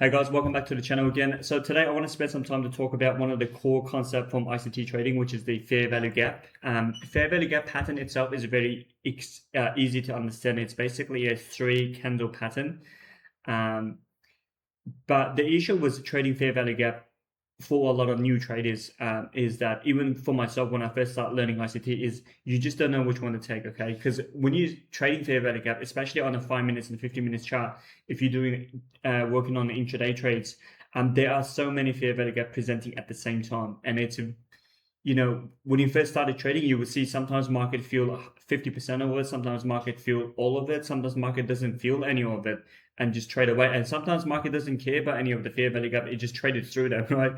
Hey guys, welcome back to the channel again. So today I want to spend some time to talk about one of the core concepts from ICT trading, which is the fair value gap. Fair value gap pattern itself is very easy to understand. It's basically a 3-candle pattern. But the issue with trading fair value gap for a lot of new traders is that even for myself, when I first started learning ICT, is you just don't know which one to take, okay? Because when you're trading fair value gap, especially on a 5 minutes and 50 minutes chart, if you're doing working on the intraday trades, there are so many fair value gap presenting at the same time, and it's when you first started trading, you would see sometimes market feel 50% of it, sometimes market feel all of it, sometimes market doesn't feel any of it and just trade away. And sometimes market doesn't care about any of the fair value gap, it just traded through them, right?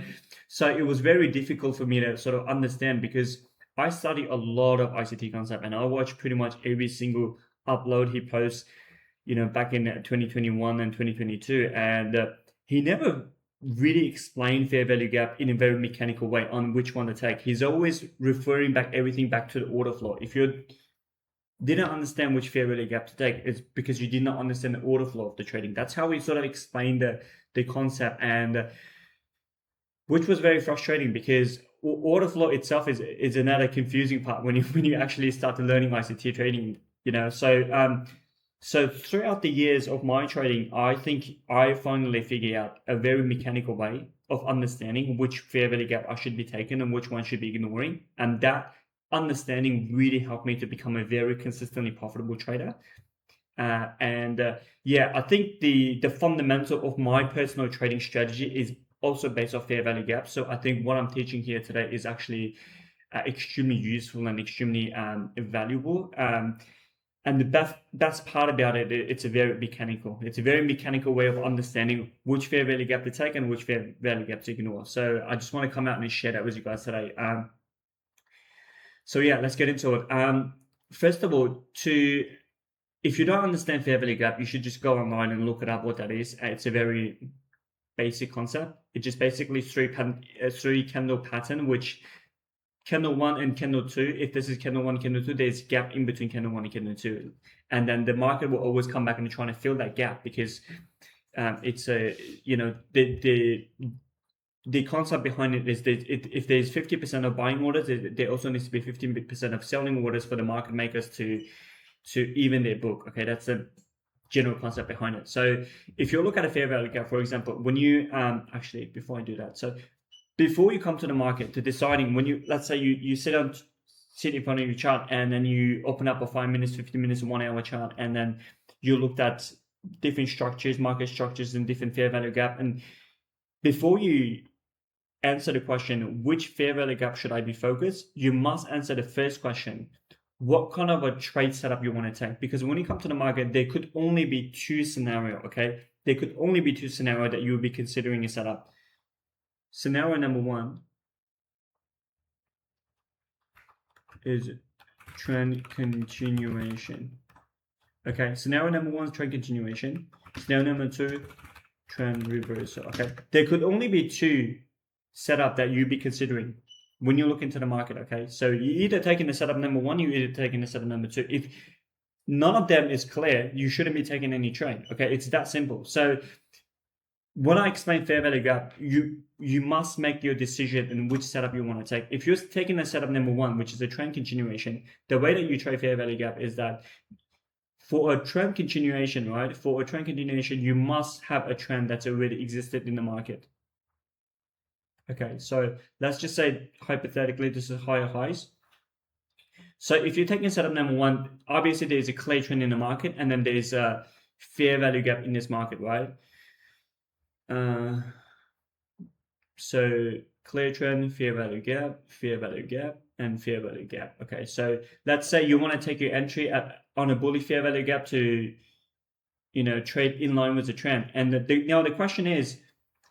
So it was very difficult for me to sort of understand because I study a lot of ICT concept and I watch pretty much every single upload he posts, back in 2021 and 2022. And he never really explain fair value gap in a very mechanical way on which one to take. He's always referring everything back to the order flow. If you didn't understand which fair value gap to take, it's because you did not understand the order flow of the trading. That's how he sort of explained the concept, and which was very frustrating because order flow itself is another confusing part when you actually start to learning ICT trading. So throughout the years of my trading, I think I finally figured out a very mechanical way of understanding which fair value gap I should be taking and which one should be ignoring. And that understanding really helped me to become a very consistently profitable trader. I think the fundamental of my personal trading strategy is also based off fair value gap. So I think what I'm teaching here today is actually extremely useful and extremely valuable. And the best part about it, it's a very mechanical way of understanding which fair value gap to take and which fair value gap to ignore. So I just want to come out and share that with you guys today. Let's get into it. First of all, if you don't understand fair value gap, you should just go online and look it up what that is. It's a very basic concept. It's just basically three candle pattern, which candle 1 and candle 2, if this is candle 1, candle 2, there's gap in between candle 1 and candle 2. And then the market will always come back and trying to fill that gap because it's the concept behind it is that if there's 50% of buying orders, there also needs to be 15% of selling orders for the market makers to even their book. Okay, that's the general concept behind it. So if you look at a fair value gap, for example, when you actually, before I do that, so before you come to the market to deciding when let's say you sit in front of your chart and then you open up a 5 minutes, 50 minutes, 1 hour chart, and then you looked at different structures, market structures, and different fair value gap. And before you answer the question, which fair value gap should I be focused, you must answer the first question, what kind of a trade setup you want to take? Because when you come to the market, there could only be 2 scenarios, okay? There could only be 2 scenarios that you would be considering a setup. Scenario number 1 is trend continuation. Okay, scenario number 1 is trend continuation. Scenario number 2, trend reversal. Okay, there could only be 2 setup that you'd be considering when you look into the market. Okay, so you're either taking the setup number 1, you're either taking the setup number 2. If none of them is clear, you shouldn't be taking any trade. Okay, it's that simple. So when I explain fair value gap, you must make your decision in which setup you want to take. If you're taking the setup number 1, which is a trend continuation, the way that you trade fair value gap is that for a trend continuation, right? For a trend continuation, you must have a trend that's already existed in the market. Okay, so let's just say hypothetically this is higher highs. So if you're taking setup number 1, obviously there's a clear trend in the market, and then there's a fair value gap in this market, right? So clear trend, fair value gap, and fair value gap. Okay, so let's say you want to take your entry on a bullish fair value gap to, trade in line with the trend. And now the question is,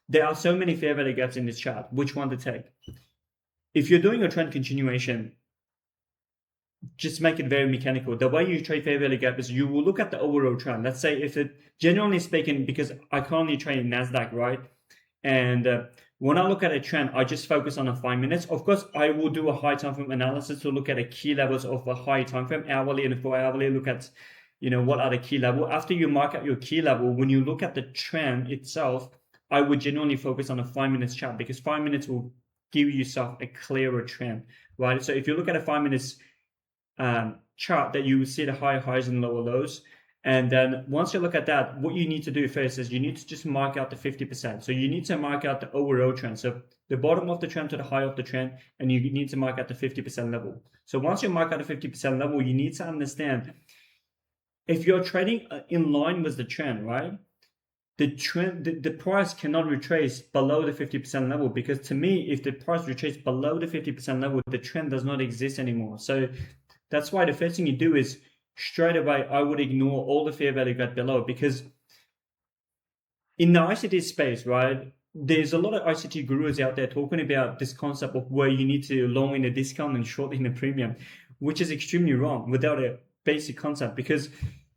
there are so many fair value gaps in this chart. Which one to take? If you're doing a trend continuation, just make it very mechanical. The way you trade fair value gap is you will look at the overall trend. Let's say if it, generally speaking, because I currently trade in NASDAQ, right? And when I look at a trend, I just focus on the 5 minutes. Of course, I will do a high time frame analysis to look at the key levels of a high time frame, hourly and 4 hourly. Look at, what are the key level. After you mark out your key level, when you look at the trend itself, I would genuinely focus on a 5 minutes chart, because 5 minutes will give yourself a clearer trend, right? So if you look at a 5 minutes chart, that you see the higher highs and lower lows. And then once you look at that, what you need to do first is you need to just mark out the 50%. So you need to mark out the overall trend. So the bottom of the trend to the high of the trend, and you need to mark out the 50% level. So once you mark out the 50% level, you need to understand if you're trading in line with the trend, right? The trend, the price cannot retrace below the 50% level, because to me, if the price retraces below the 50% level, the trend does not exist anymore. So that's why the first thing you do is straight away, I would ignore all the fair value gap below, because in the ICT space, right, there's a lot of ICT gurus out there talking about this concept of where you need to long in the discount and short in the premium, which is extremely wrong without a basic concept. Because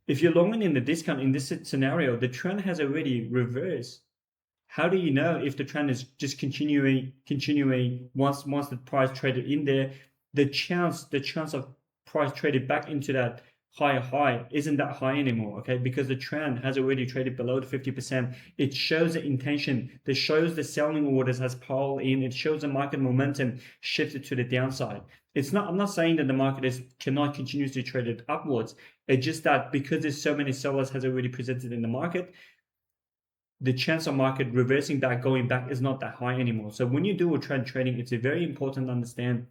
if you're longing in the discount in this scenario, the trend has already reversed. How do you know if the trend is just continuing once the price traded in there? The chance of price traded back into that higher high isn't that high anymore, okay? Because the trend has already traded below the 50%. It shows the intention. It shows the selling orders has piled in. It shows the market momentum shifted to the downside. I'm not saying that the market cannot continuously trade it upwards. It's just that because there's so many sellers has already presented in the market, the chance of market reversing back, going back, is not that high anymore. So when you do a trend trading, it's very important to understand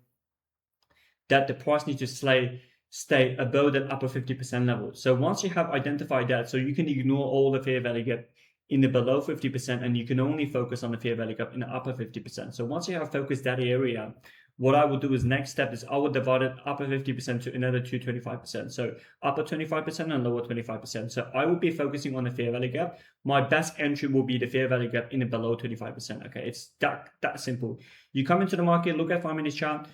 that the price needs to stay above that upper 50% level. So once you have identified that, so you can ignore all the fair value gap in the below 50%, and you can only focus on the fair value gap in the upper 50%. So once you have focused that area, what I would do is next step is I would divide it upper 50% to another 25%. So upper 25% and lower 25%. So I will be focusing on the fair value gap. My best entry will be the fair value gap in the below 25%. Okay, it's that simple. You come into the market, look at 5 minutes chart,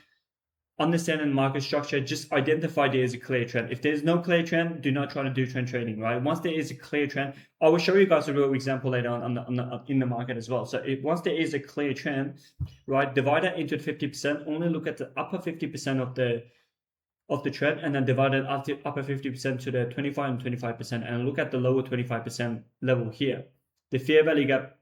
understanding market structure, just identify there is a clear trend. If there's no clear trend, do not try to do trend trading, right? Once there is a clear trend, I will show you guys a real example later on in the market as well. So once there is a clear trend, right, divide that into 50%, only look at the upper 50% of the trend, and then divide it up to upper 50% to the 25 and 25%, and look at the lower 25% level here. The fair value gap,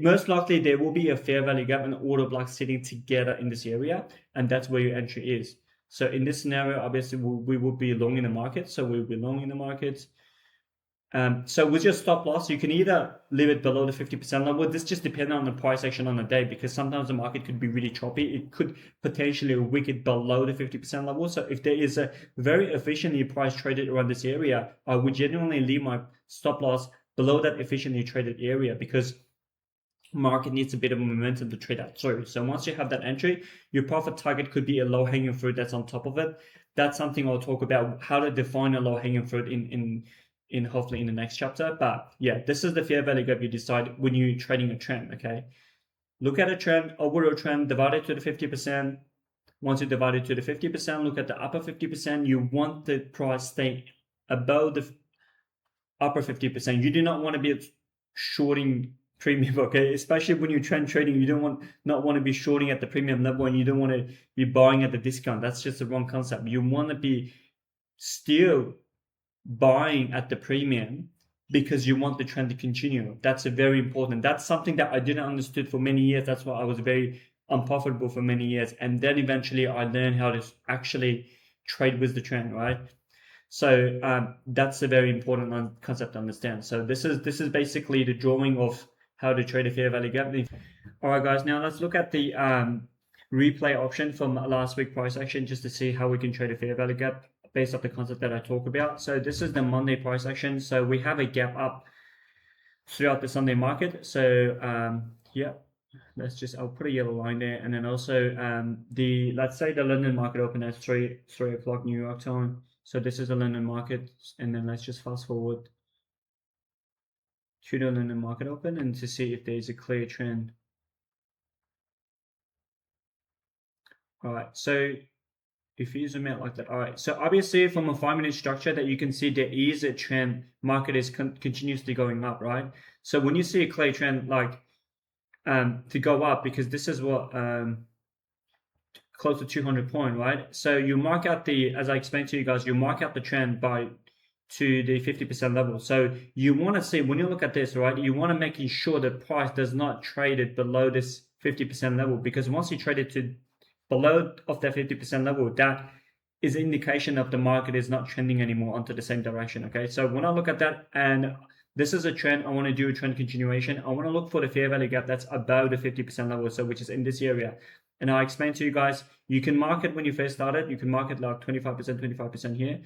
most likely there will be a fair value gap and order block sitting together in this area, and that's where your entry is. So in this scenario, obviously we will be long in the market, so we'll be long in the market. So with your stop loss, you can either leave it below the 50% level. This just depends on the price action on the day, because sometimes the market could be really choppy. It could potentially wicket below the 50% level. So if there is a very efficiently price traded around this area, I would genuinely leave my stop loss below that efficiently traded area, because market needs a bit of momentum to trade that through. So once you have that entry, your profit target could be a low-hanging fruit that's on top of it. That's something I'll talk about, how to define a low-hanging fruit in hopefully in the next chapter. But yeah, this is the fair value gap you decide when you're trading a trend, okay? Look at a trend, overall trend, divide it to the 50%. Once you divide it to the 50%, look at the upper 50%. You want the price stay above the upper 50%. You do not want to be shorting premium, okay? Especially when you're trend trading, you don't not want to be shorting at the premium level, and you don't want to be buying at the discount. That's just the wrong concept. You want to be still buying at the premium, because you want the trend to continue. That's very important. That's something that I didn't understood for many years. That's why I was very unprofitable for many years. And then eventually I learned how to actually trade with the trend, right? So that's a very important concept to understand. So this is basically the drawing of how to trade a fair value gap. All right, guys, now let's look at the replay option from last week price action, just to see how we can trade a fair value gap based off the concept that I talk about. So this is the Monday price action. So we have a gap up throughout the Sunday market. So yeah, I'll put a yellow line there. And then also let's say the London market opened at 3 o'clock New York time. So this is the London market, and then let's just fast forward to the London market open and to see if there's a clear trend. All right, so if you zoom out like that, all right. So obviously from a 5-minute structure that you can see there is a trend, market is continuously going up, right? So when you see a clear trend like to go up, because this is what close to 200 point, right? So you mark out as I explained to you guys, you mark out the trend by to the 50% level. So you want to see, when you look at this, right, you want to making sure the price does not trade it below this 50% level, because once you trade it to below of that 50% level, that is an indication of the market is not trending anymore onto the same direction. Okay, so when I look at that, and this is a trend, I want to do a trend continuation. I want to look for the fair value gap that's above the 50% level, so which is in this area. And I explained to you guys, you can mark it when you first started, you can mark it like 25%, 25% here,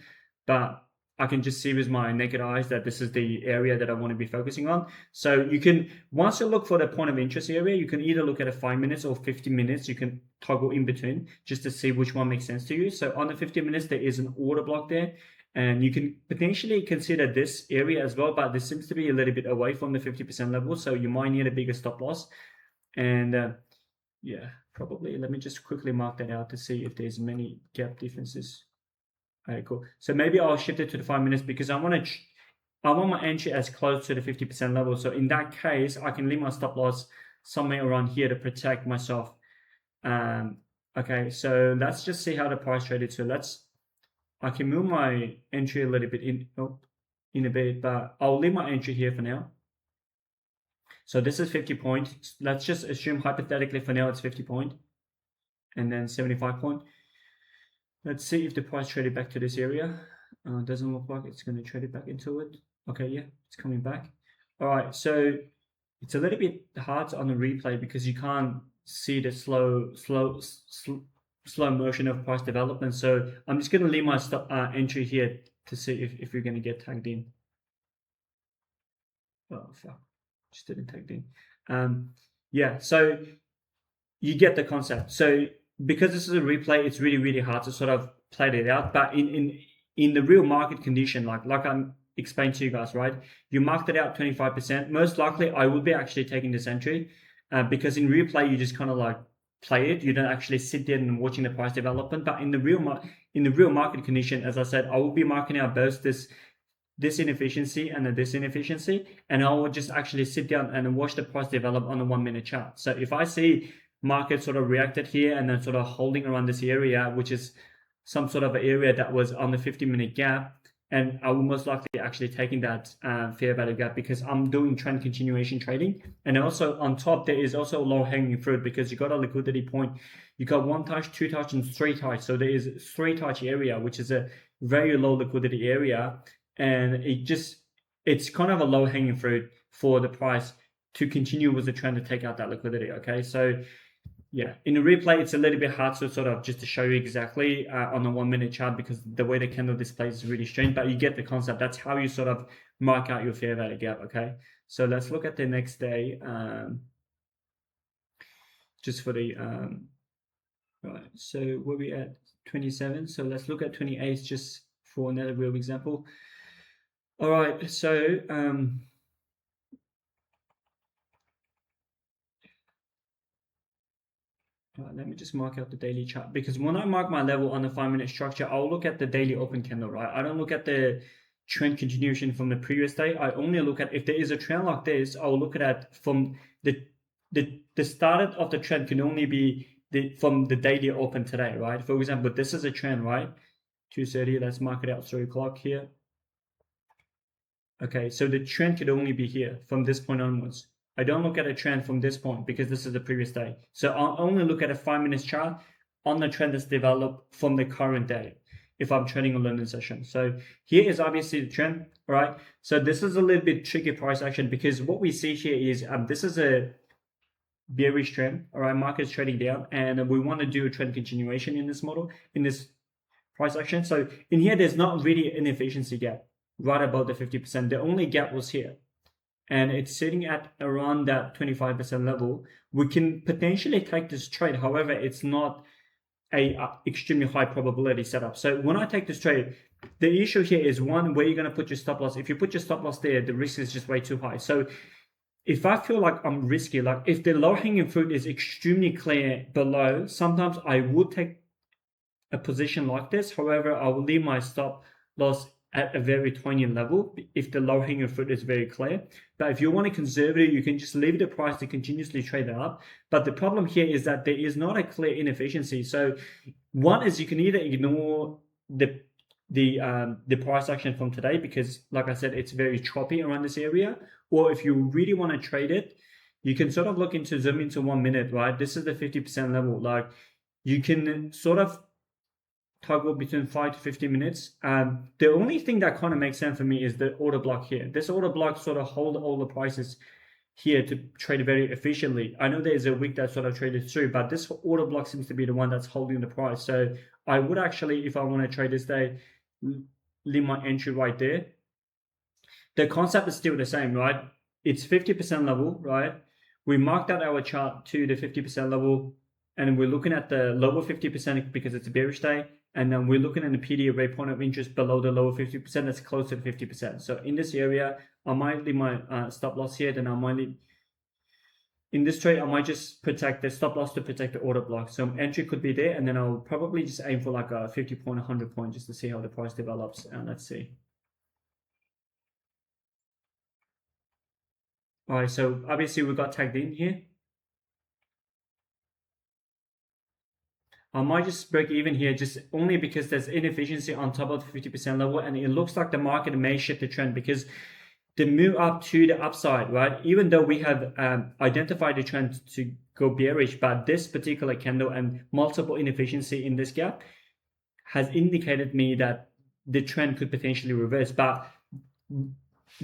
but I can just see with my naked eyes that this is the area that I want to be focusing on. So you can, once you look for the point of interest area, you can either look at a 5 minutes or 50 minutes. You can toggle in between just to see which one makes sense to you. So on the 50 minutes, there is an order block there, and you can potentially consider this area as well, but this seems to be a little bit away from the 50% level. So you might need a bigger stop loss. And yeah, probably, let me just quickly mark that out to see if there's many gap differences. All right, cool. So maybe I'll shift it to the 5 minutes because I want my entry as close to the 50% level. So in that case, I can leave my stop loss somewhere around here to protect myself. Okay, so let's just see how the price traded. So I can move my entry a little bit in a bit, but I'll leave my entry here for now. So this is 50 points. Let's just assume hypothetically for now it's 50 point and then 75 point. Let's see if the price traded back to this area. Doesn't look like it's going to trade it back into it. Okay, yeah, it's coming back. All right, so it's a little bit hard on the replay because you can't see the slow motion of price development. So I'm just going to leave my entry here to see if you're going to get tagged in. Oh, fuck. Just didn't tagged in. Yeah, so you get the concept. So because this is a replay, it's really, really hard to sort of play it out. But in the real market condition, like I'm explaining to you guys, right? You marked it out 25%. Most likely, I would be actually taking this entry because in replay, you just kind of like play it. You don't actually sit there and watching the price development. But in the real market condition, as I said, I will be marking out both this inefficiency and this inefficiency, and I will just actually sit down and watch the price develop on a 1 minute chart. So if I see market sort of reacted here and then sort of holding around this area, which is some sort of area that was on the 50-minute gap, and I will most likely actually taking that fair value gap because I'm doing trend continuation trading. And also on top, there is also low hanging fruit because you got a liquidity point. You got 1 touch, 2 touch, and 3 touch. So there is 3 touch area, which is a very low liquidity area. And it's kind of a low hanging fruit for the price to continue with the trend to take out that liquidity. Okay, so yeah, in the replay, it's a little bit hard to sort of just to show you exactly on a 1 minute chart because the way the candle displays is really strange, but you get the concept. That's how you sort of mark out your fair value gap. Okay, so let's look at the next day. Just for the right, so where we at 27. So let's look at 28 just for another real example. All right, so let me just mark out the daily chart because when I mark my level on the 5 minute structure, I'll look at the daily open candle, right? I don't look at the trend continuation from the previous day. I only look at, if there is a trend like this, I'll look at that from the start of the trend can only be from the daily open today, right? For example, this is a trend, right? 2:30, let's mark it out 3 o'clock here. Okay, so the trend could only be here from this point onwards. I don't look at a trend from this point because this is the previous day. So I'll only look at a 5 minute chart on the trend that's developed from the current day if I'm trading a London session. So here is obviously the trend, right? So this is a little bit tricky price action because what we see here is this is a bearish trend, all right? Market's trading down and we want to do a trend continuation in this model, in this price action. So in here, there's not really an efficiency gap right above the 50%. The only gap was here. And it's sitting at around that 25% level. We can potentially take this trade. However, it's not a extremely high probability setup. So when I take this trade, the issue here is one, where you're going to put your stop loss. If you put your stop loss there, the risk is just way too high. So if I feel like I'm risky, like if the low hanging fruit is extremely clear below, sometimes I would take a position like this. However, I will leave my stop loss at a very tiny level if the low hanging fruit is very clear. But if you want to conservative, you can just leave the price to continuously trade it up. But the problem here is that there is not a clear inefficiency. So one is you can either ignore the the price action from today, because like I said, it's very choppy around this area. Or if you really want to trade it, you can sort of look into zoom into 1 minute, right? This is the 50% level. Like you can sort of toggle between 5 to 15 minutes. The only thing that kind of makes sense for me is the order block here. This order block sort of hold all the prices here to trade very efficiently. I know there's a week that sort of traded through, but this order block seems to be the one that's holding the price. So I would actually, if I want to trade this day, leave my entry right there. The concept is still the same, right? It's 50% level, right? We marked out our chart to the 50% level, and we're looking at the lower 50% because it's a bearish day, and then we're looking at the PDA rate point of interest below the lower 50% that's closer to 50%. So in this area, I might leave my stop loss here, then I might leave, in this trade, I might just protect the stop loss to protect the order block. So entry could be there, and then I'll probably just aim for like a 50 point, 100 point just to see how the price develops. And let's see. All right, so obviously we got tagged in here. I might just break even here just only because there's inefficiency on top of the 50% level, and it looks like the market may shift the trend because the move up to the upside, right? Even though we have identified the trend to go bearish, but this particular candle and multiple inefficiency in this gap has indicated me that the trend could potentially reverse. But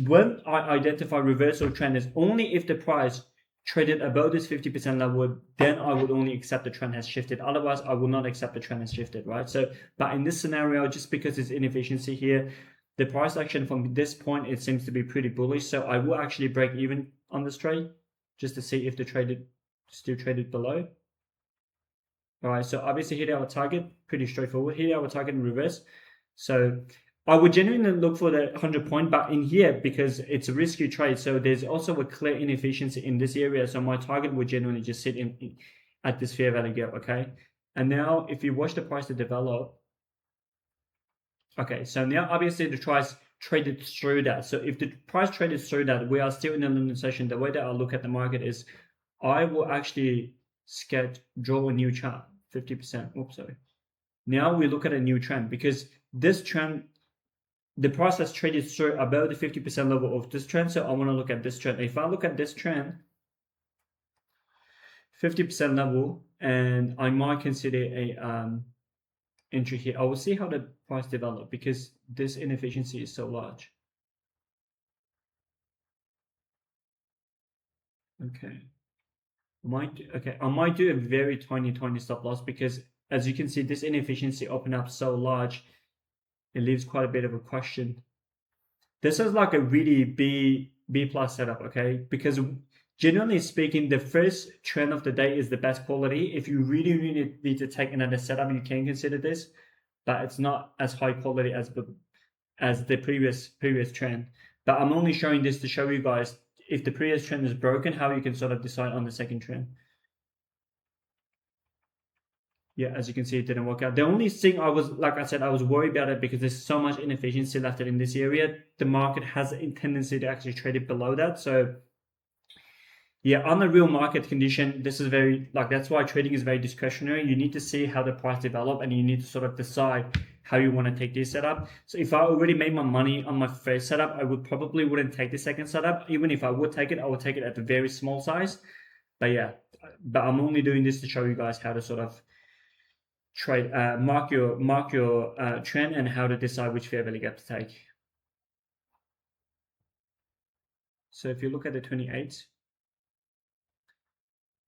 when I identify reversal trend is only if the price traded above this 50% level, then I would only accept the trend has shifted. Otherwise, I will not accept the trend has shifted, right? So, but in this scenario, just because it's inefficiency here, the price action from this point, it seems to be pretty bullish. So I will actually break even on this trade just to see if the trade still traded below. All right, so obviously hit our target, pretty straightforward. Hit our target in reverse. So I would genuinely look for the 100 point, but in here, because it's a risky trade, so there's also a clear inefficiency in this area. So my target would genuinely just sit in at this fair value gap, okay? And now if you watch the price to develop, okay, so now obviously the price traded through that. So if the price traded through that, we are still in a London session. The way that I look at the market is I will actually draw a new chart, 50%. Oops, sorry. Now we look at a new trend because this trend, the price has traded through above the 50% level of this trend. So I want to look at this trend. If I look at this trend, 50% level, and I might consider a entry here. I will see how the price develop because this inefficiency is so large. Okay. I might do a very tiny stop loss because as you can see, this inefficiency opened up so large, it leaves quite a bit of a question. This is like a really B plus setup, okay? Because generally speaking, the first trend of the day is the best quality. If you really need to take another setup, you can consider this, but it's not as high quality as the previous trend. But I'm only showing this to show you guys if the previous trend is broken, how you can sort of decide on the second trend. Yeah, as you can see, it didn't work out. The only thing I was, like I said, I was worried about it because there's so much inefficiency left in this area. The market has a tendency to actually trade it below that. So yeah, on the real market condition, this is very, like, that's why trading is very discretionary. You need to see how the price develop and you need to sort of decide how you want to take this setup. So if I already made my money on my first setup, I would probably wouldn't take the second setup. Even if I would take it, I would take it at a very small size. But yeah, but I'm only doing this to show you guys how to sort of trade, mark your trend and how to decide which fair value gap to take. So if you look at the 28th,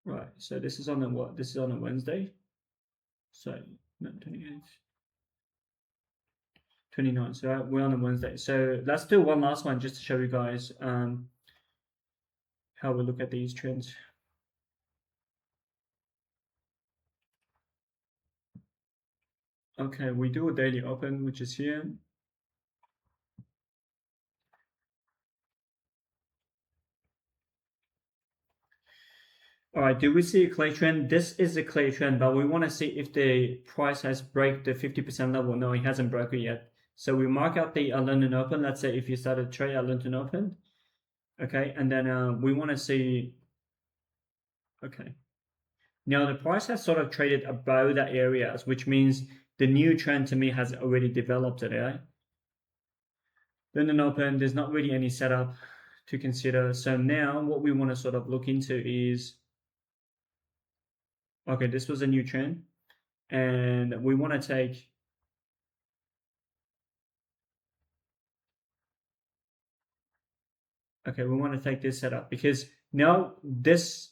right, so this is on a what? This is on a Wednesday. So no, 28th. 29. So we're on a Wednesday. So let's do one last one just to show you guys how we look at these trends. Okay, we do a daily open, which is here. All right, do we see a clear trend? This is a clear trend, but we want to see if the price has break the 50% level. No, it hasn't broken yet. So we mark out the London Open. Let's say if you started to trade at London Open, okay, and then we want to see, okay. Now the price has sort of traded above that areas, which means the new trend to me has already developed it, right? London Open, there's not really any setup to consider. So now what we want to sort of look into is, okay, this was a new trend, and we want to take, okay, we want to take this setup because now this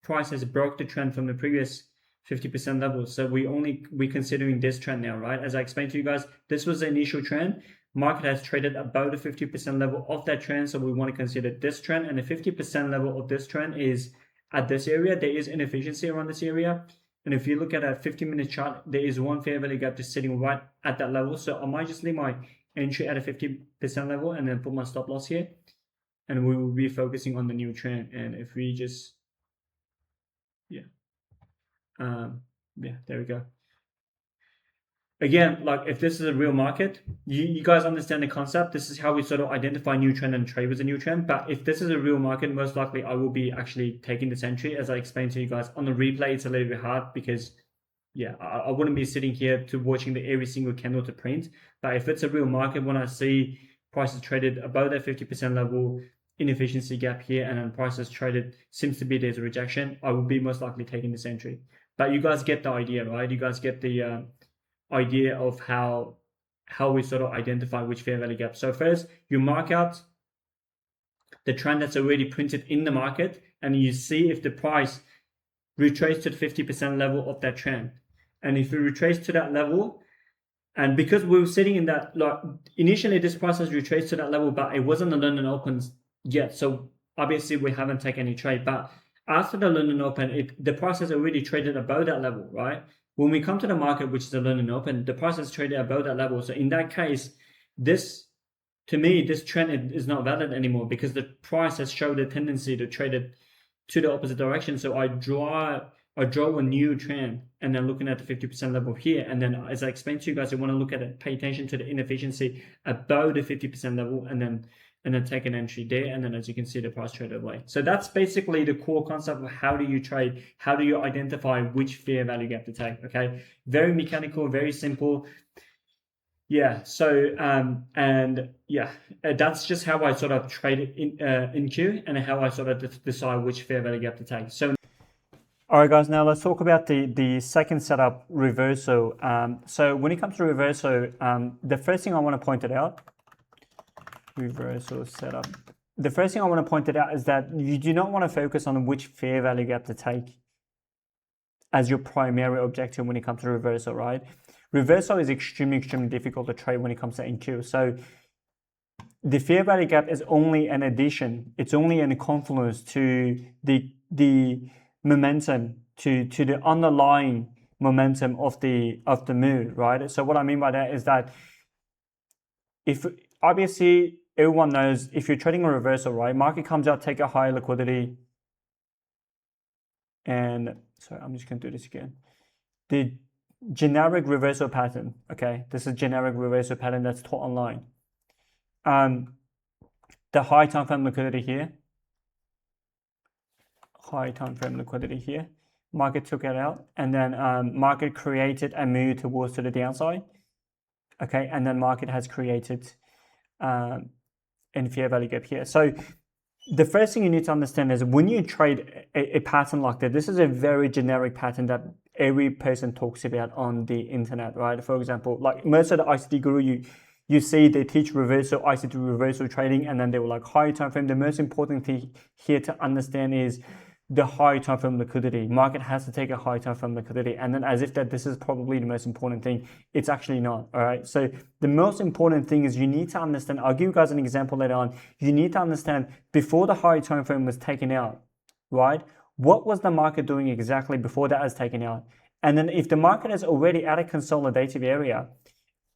price has broke the trend from the previous 50% level. So we're considering this trend now, right? As I explained to you guys, this was the initial trend. Market has traded above the 50% level of that trend. So we want to consider this trend, and the 50% level of this trend is at this area. There is inefficiency around this area. And if you look at a 50-minute chart, there is one fair value gap just sitting right at that level. So I might just leave my entry at a 50% level and then put my stop loss here. And we will be focusing on the new trend. And if we just, yeah, there we go. Again, like if this is a real market, you guys understand the concept. This is how we sort of identify new trend and trade with a new trend. But if this is a real market, most likely I will be actually taking this entry. As I explained to you guys on the replay, it's a little bit hard because yeah, I wouldn't be sitting here to watching every single candle to print. But if it's a real market, when I see prices traded above that 50% level, inefficiency gap here, and then prices traded seems to be there's a rejection, I will be most likely taking this entry. But you guys get the idea, right? You guys get the idea of how we sort of identify which fair value gap. So first, you mark out the trend that's already printed in the market, and you see if the price retraces to the 50% level of that trend. And if we retrace to that level, and because we were sitting in that, like initially this price has retraced to that level, but it wasn't the London Opens yet. So obviously we haven't taken any trade. But after the London Open, the price has already traded above that level, right? When we come to the market, which is the London Open, the price has traded above that level. So in that case, to me, this trend is not valid anymore because the price has showed a tendency to trade it to the opposite direction. So I draw a new trend, and then looking at the 50% level here. And then as I explained to you guys, you want to look at it, pay attention to the inefficiency above the 50% level, and then take an entry there. And then as you can see, the price traded away. So that's basically the core concept of how do you trade, how do you identify which fair value gap to take, okay? Very mechanical, very simple. Yeah, so, and yeah, that's just how I sort of trade it in Q, and how I sort of decide which fair value gap to take. So, all right, guys, now let's talk about the second setup, reversal. So when it comes to reversal, the first thing I want to point it out, reversal setup. The first thing I want to point it out is that you do not want to focus on which fair value gap to take as your primary objective when it comes to reversal, right? Reversal is extremely difficult to trade when it comes to NQ. So the fair value gap is only an addition. It's only a confluence to the momentum, to the underlying momentum of the move, right? So what I mean by that is that if obviously everyone knows if you're trading a reversal, right? Market comes out, take a higher liquidity, and sorry, I'm just going to do this again. The generic reversal pattern, okay? This is generic reversal pattern that's taught online. The high time frame liquidity here, high time frame liquidity here, market took it out, and then market created a move towards to the downside, okay? And then market has created in fair value gap here. So the first thing you need to understand is when you trade a pattern like that, this is a very generic pattern that every person talks about on the internet, right? For example, like most of the ICT guru, you see they teach reversal, ICT reversal trading, and then they were like high time frame. The most important thing here to understand is the high time frame liquidity. Market has to take a high time frame liquidity, and then as if that this is probably the most important thing, it's actually not. All right. So the most important thing is you need to understand. I'll give you guys an example later on. You need to understand before the high time frame was taken out, right? What was the market doing exactly before that was taken out? And then if the market is already at a consolidative area,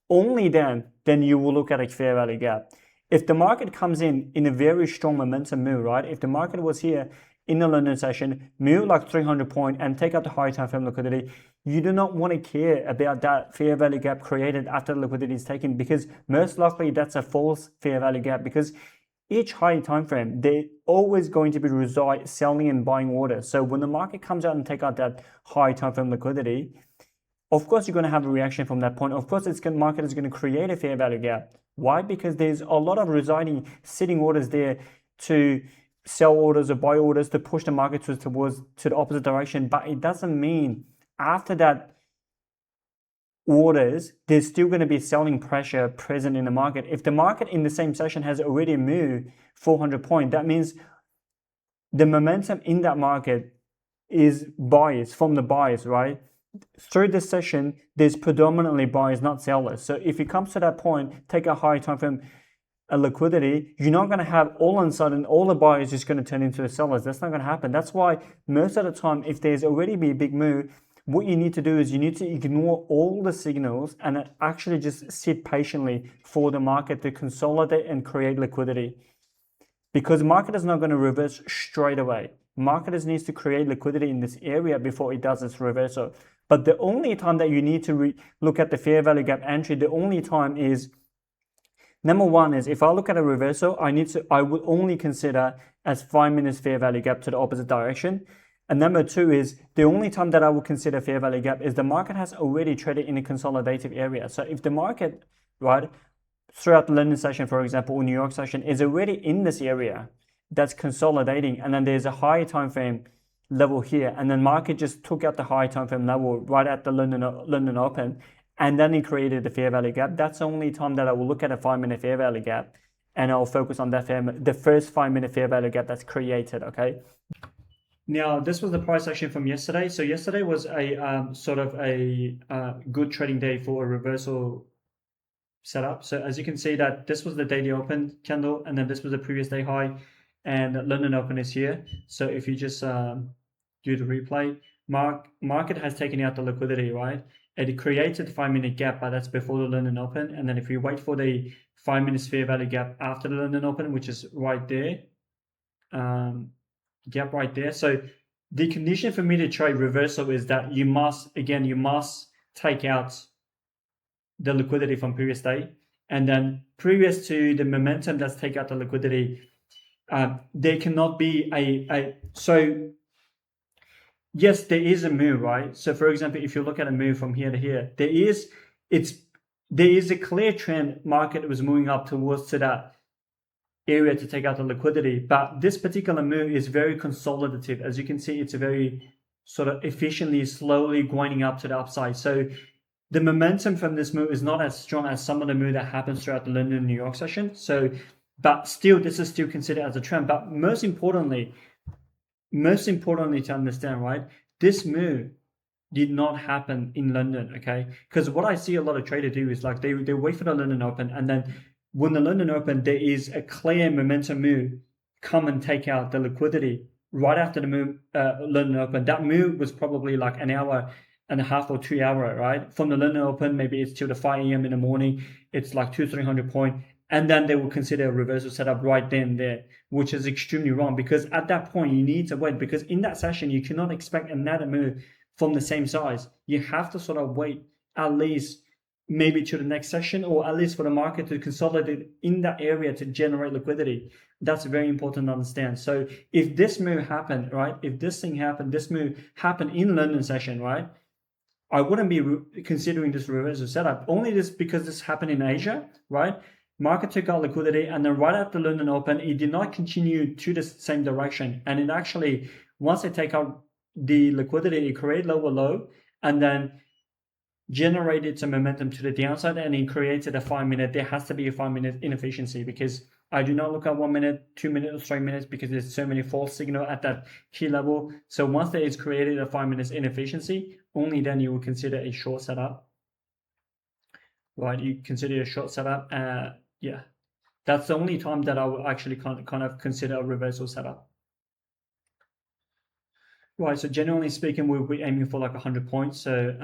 only then you will look at a fair value gap. If the market comes in a very strong momentum move, right? If the market was here in the London session, move like 300 point and take out the high time frame liquidity, you do not want to care about that fair value gap created after the liquidity is taken, because most likely that's a false fair value gap, because each high time frame, they're always going to be reside selling and buying orders. So when the market comes out and take out that high time frame liquidity, of course you're going to have a reaction from that point. Of course, market is going to create a fair value gap. Why? Because there's a lot of sitting orders there to sell orders or buy orders to push the market to the opposite direction. But it doesn't mean after that orders, there's still going to be selling pressure present in the market. If the market in the same session has already moved 400 points, that means the momentum in that market is buyers, from the buyers, right? Through this session, there's predominantly buyers, not sellers. So if it comes to that point, take a high time frame liquidity, you're not going to have all of a sudden all the buyers just going to turn into the sellers. That's not going to happen. That's why most of the time, if there's already be a big move, what you need to do is you need to ignore all the signals and actually just sit patiently for the market to consolidate and create liquidity. Because the market is not going to reverse straight away. Market needs to create liquidity in this area before it does its reversal. But the only time that you need to look at the fair value gap entry, the only time is, number one is if I look at a reversal, I would only consider as 5 minutes fair value gap to the opposite direction. And number two is the only time that I would consider fair value gap is the market has already traded in a consolidative area. So if the market, right, throughout the London session, for example, or New York session is already in this area that's consolidating, and then there's a higher time frame level here, and then market just took out the high time frame level right at the London Open, and then it created the fair value gap. That's the only time that I will look at a 5 minute fair value gap, and I'll focus on that the first 5 minute fair value gap that's created. Okay. Now, this was the price action from yesterday. So yesterday was a sort of a good trading day for a reversal setup. So as you can see that this was the daily open candle, and then this was the previous day high, and London Open is here. So if you just do the replay, market has taken out the liquidity, right? It created 5 minute gap, but that's before the London Open. And then if you wait for the 5 minutes fair value gap after the London Open, which is right there, gap right there. So the condition for me to trade reversal is that you must take out the liquidity from previous day, and then previous to the momentum that's take out the liquidity, there cannot be so yes, there is a move, right? So for example, if you look at a move from here to here, there is a clear trend. Market was moving up towards to that area to take out the liquidity, but this particular move is very consolidative. As you can see, it's a very sort of efficiently, slowly going up to the upside. So the momentum from this move is not as strong as some of the move that happens throughout the London and New York session. So, but still, this is still considered as a trend. But most importantly to understand, right, this move did not happen in London, okay? Because what I see a lot of traders do is like they wait for the London Open, and then when the London Open, there is a clear momentum move, come and take out the liquidity right after the move, London Open. That move was probably like an hour and a half or 2 hour, right? From the London Open, maybe it's till the 5 a.m. in the morning. It's like 200-300 point. And then they will consider a reversal setup right then and there, which is extremely wrong, because at that point you need to wait, because in that session you cannot expect another move from the same size. You have to sort of wait at least maybe to the next session, or at least for the market to consolidate in that area to generate liquidity. That's very important to understand. So if this move happened, right? If this move happened in London session, right? I wouldn't be considering this reversal setup. Only this because this happened in Asia, right? Market took out liquidity, and then right after London Open, it did not continue to the same direction. And it actually, once they take out the liquidity, it created lower low, and then generated some momentum to the downside, and it created a 5 minute. There has to be a 5 minute inefficiency, because I do not look at 1 minute, 2 minutes, or 3 minutes, because there's so many false signal at that key level. So once there is created a 5 minutes inefficiency, only then you will consider a short setup. Right, you consider a short setup. Yeah, that's the only time that I will actually kind of consider a reversal setup. Right, so generally speaking, we'll be aiming for like 100 points. So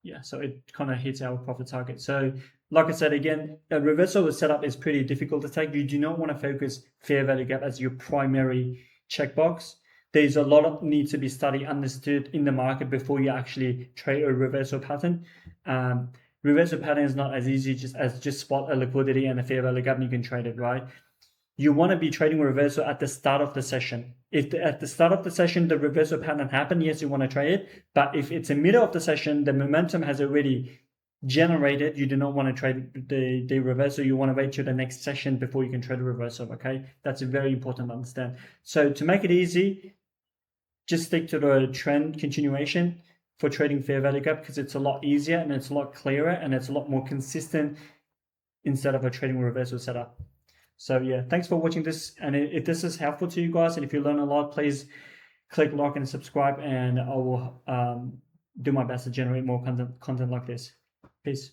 yeah, so it kind of hits our profit target. So like I said, again, a reversal setup is pretty difficult to take. You do not want to focus fair value gap as your primary checkbox. There's a lot of need to be studied, understood in the market before you actually trade a reversal pattern. Reversal pattern is not as easy as just spot a liquidity and a fair value gap and you can trade it, right? you want to be trading reversal at the start of the session. If at the start of the session the reversal pattern happened, yes, you want to trade it. But if it's the middle of the session, the momentum has already generated, you do not want to trade the reversal. You want to wait till the next session before you can trade a reversal. Okay, that's very important to understand. So to make it easy, just stick to the trend continuation for trading fair value gap, because it's a lot easier and it's a lot clearer and it's a lot more consistent instead of a trading reversal setup. So yeah, thanks for watching this. And if this is helpful to you guys and if you learn a lot, please click like and subscribe, and I will do my best to generate more content like this. Peace.